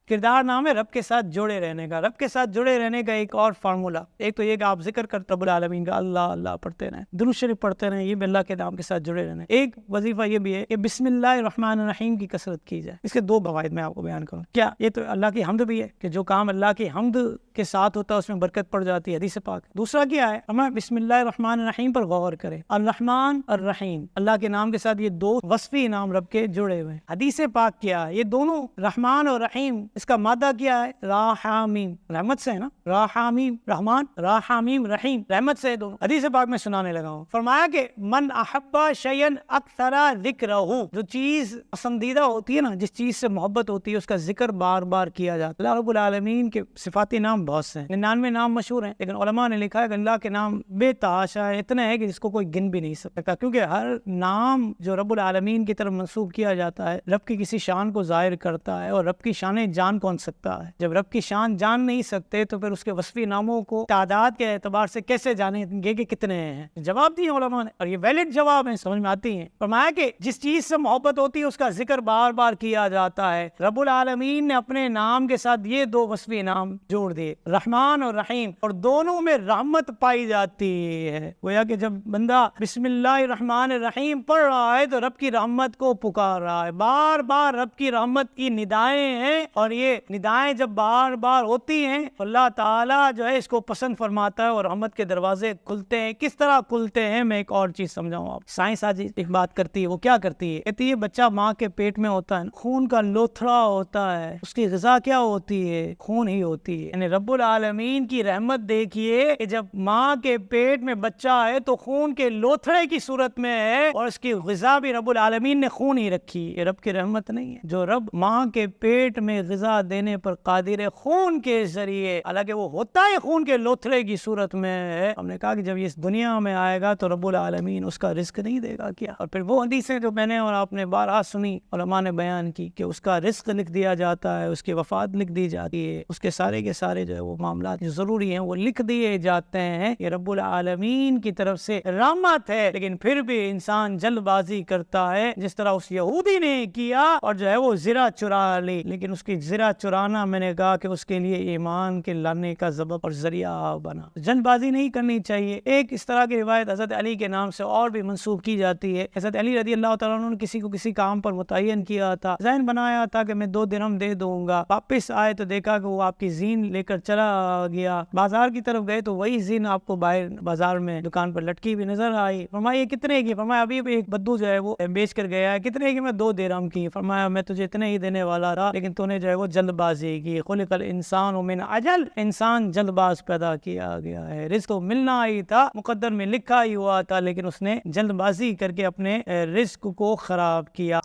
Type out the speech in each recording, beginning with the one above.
کردار نام ہے رب کے ساتھ جڑے رہنے کا. رب کے ساتھ جڑے رہنے کا ایک اور فارمولا, ایک تو یہ کہ آپ ذکر کرتے رب العالمین کا, اللہ اللہ پڑھتے رہیں, درود شریف پڑھتے رہیں, یہ بھی اللہ کے نام کے ساتھ جڑے رہنے. ایک وظیفہ یہ بھی ہے کہ بسم اللہ الرحمن الرحیم کی کثرت کی جائے. اس کے دو فوائد میں آپ کو بیان کروں. کیا یہ تو اللہ کی حمد بھی ہے کہ جو کام اللہ کی حمد کے ساتھ ہوتا ہے اس میں برکت پڑ جاتی ہے, حدیث پاک. دوسرا کیا ہے, ہمیں بسم اللہ الرحمن الرحیم پر غور کریں. الرحمن الرحیم اللہ کے نام کے ساتھ یہ دو وصفی نام رب کے جڑے ہوئے ہیں. حدیث پاک کیا ہے, یہ دونوں رحمان اور رحیم اس کا مادہ کیا ہے, راحامیم, رحمت سے ہے نا, راحامیم رحمان, راحامیم رحیم, رحمت سے دونوں. حدیث پاک میں سنانے لگا ہوں, فرمایا کہ من احب شیئا اکثر ذکرہ, جو چیز پسندیدہ ہوتی ہے نا, جس چیز سے محبت ہوتی ہے اس کا ذکر بار بار کیا جاتا ہے. اللہ رب العالمین کے صفاتی نام بہت سے ہیں, 99 نام مشہور ہیں, لیکن علماء نے لکھا ہے کہ اللہ کے نام بے تحاشا ہے, اتنے ہیں کہ جس کو کوئی گن بھی نہیں سکتا, کیونکہ ہر نام جو رب العالمین کی طرف منسوب کیا جاتا ہے رب کی کسی شان کو ظاہر کرتا ہے, اور رب کی شان جان کون سکتا ہے. جب رب کی شان جان نہیں سکتے تو پھر اس کے وصفی ناموں کو تعداد کے اعتبار سے کیسے جانیں گے کہ کتنے ہیں. جواب دیے علماء نے, اور یہ ویلڈ جواب ہیں, سمجھ میں آتی ہیں. فرمایا کہ جس چیز سے محبت ہوتی ہے اس کا ذکر بار بار کیا جاتا ہے. رب العالمین نے اپنے نام کے ساتھ یہ دو وصفی نام جوڑ دیے, رحمان اور رحیم, اور دونوں میں رحمت پائی جاتی ہے. گویا کہ جب بندہ بسم اللہ الرحمن الرحیم پڑھ رہا ہے تو رب کی رحمت کو پکار رہا ہے, بار بار رب کی رحمت کی ندائیں ہیں, اور یہ ندائیں جب بار بار ہوتی ہیں اللہ تعالیٰ جو ہے اس کو پسند فرماتا ہے اور رحمت کے دروازے کھلتے ہیں. کس طرح کھلتے ہیں میں ایک اور چیز سمجھاؤں آپ. سائنس آج ایک بات کرتی ہے, وہ کیا کرتی ہے, کہتی ہے بچہ ماں کے پیٹ میں ہوتا ہے, خون کا لوتھڑا ہوتا ہے, اس کی غذا کیا ہوتی ہے, خون ہی ہوتی ہے. یعنی رب العالمین کی رحمت دیکھیے کہ جب ماں کے پیٹ میں بچہ ہے تو خون کے لوتھڑے کی صورت میں ہے, اور اس کی غذا بھی رب العالمین نے خون ہی رکھی. یہ رب کی رحمت نہیں ہے. جو رب ماں کے پیٹ میں غذا دینے پر قادر ہے خون کے ذریعے, حالانکہ وہ ہوتا ہے خون کے لوتھڑے کی صورت میں ہے. ہم نے کہا کہ جب یہ اس دنیا میں آئے گا تو رب العالمین اس کا رزق نہیں دے گا کیا. اور پھر وہ حدیثیں جو میں نے اور آپ نے بارہا سنی, علماء نے بیان کی کہ اس کا رزق لکھ دیا جاتا ہے, اس کی وفات لکھ دی جاتی ہے, اس کے سارے جو ہے وہ معاملات جو ضروری ہیں وہ لکھ دیے جاتے ہیں. یہ رب العالمین کی طرف سے رحمت ہے. لیکن پھر بھی انسان جلد بازی کرتا ہے, جس طرح اس یہودی نے کیا, اور جو ہے وہ زرہ چرا لی. لیکن اس کی زرہ چرانا میں نے کہا کہ اس کے لیے ایمان کے لانے کا سبب اور ذریعہ بنا. جلد بازی نہیں کرنی چاہیے. ایک اس طرح کی روایت حضرت علی کے نام سے اور بھی منسوب کی جاتی ہے. حضرت علی رضی اللہ تعالیٰ عنہ نے کسی کو کسی کام پر متعین کیا تھا, ذہن بنایا تھا کہ میں 2 درہم دے دوں گا. واپس آئے تو دیکھا کہ وہ آپ کی زین لے کر چلا گیا. بازار کی طرف گئے تو وہی زین آپ کو باہر بازار میں دکان پر لٹکی بھی نظر آئی. فرمایا یہ کتنے کی؟ فرمایا ابھی بھی ایک بدو جو ہے وہ بیچ کر گیا ہے. کتنے کی؟ میں 2 درہم کی. فرمایا میں تجھے اتنے ہی دینے والا تھا, لیکن تو نے جو ہے وہ جلد بازی کی. خلق الانسان من عجل, انسان جلد باز پیدا کیا گیا ہے. رزق تو ملنا ہی تھا, مقدر میں لکھا ہی ہوا تھا, لیکن اس نے جلد بازی کر کے اپنے رزق کو خراب کیا.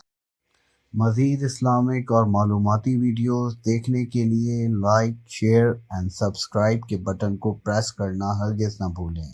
مزید اسلامک اور معلوماتی ویڈیوز دیکھنے کے لیے لائک، شیئر اینڈ سبسکرائب کے بٹن کو پریس کرنا ہرگز نہ بھولیں.